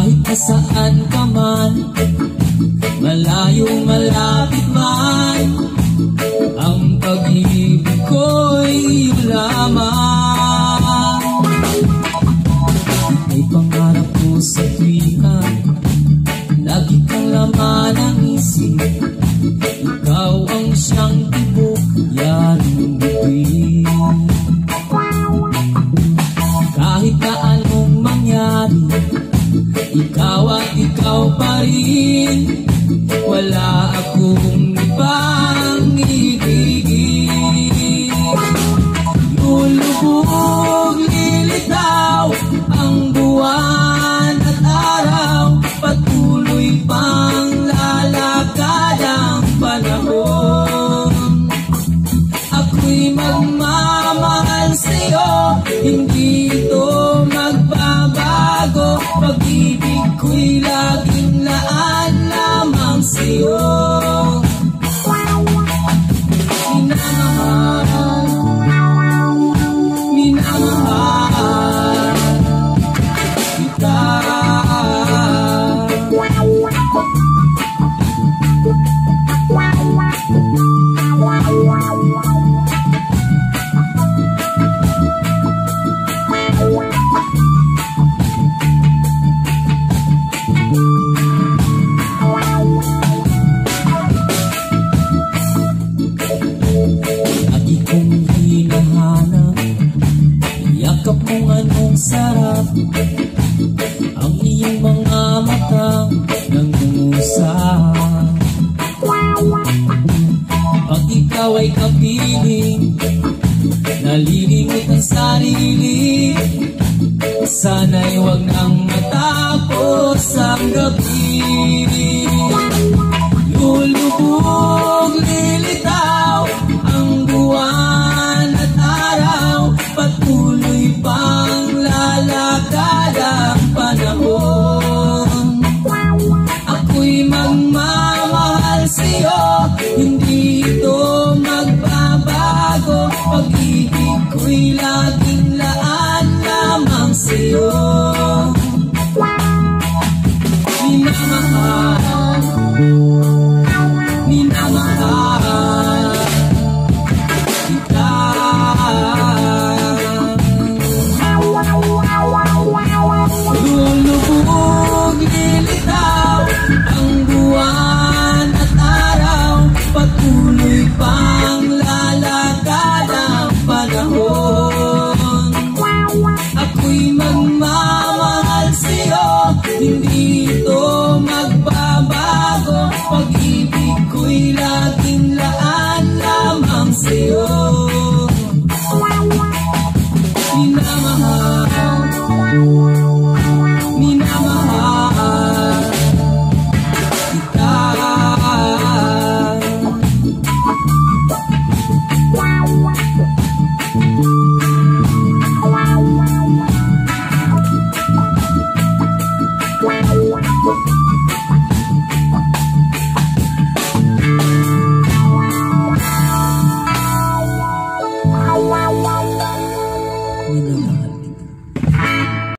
Kahit nasaan ka man, malayo malapit man, ang pag-ibig ko'y lamang. May pangarap ko sa tuwina, lagi kang laman ng isip. Ikaw ang siyang tibok, yaring bituin. Kahit na anong mangyari, ikaw at ikaw pa rin. Wala akong ibang ibigin. Lulubog, lilitaw ang buwan at araw, patuloy pang lalakad ang panahon. Ako'y magmamahal sa'yo, hindi ito magbabago. Pag-ibig ko'y laging laan lamang sa'yo. Minamahal, minamahal kita. Lagi kong hinahanap, yakap mong anong sarap, ang iyong mga mata nangungusap. Pag ikaw ay kapiling, nalilimot ang sarili. Sana'y huwag nang matapos ang gabi. Lulubog, lilitaw ang buwan at araw, patuloy pang lalakad ang panahon. Ako'y magmamahal sa'yo, hindi ito magbabago. Pag-ibig ko'y laging laan lamang sa'yo. Minamahal, minamahal kita. Lulubog, lilitaw ang buwan at araw, patuloy pang lalakad ang panahon. Ako'y magmamahal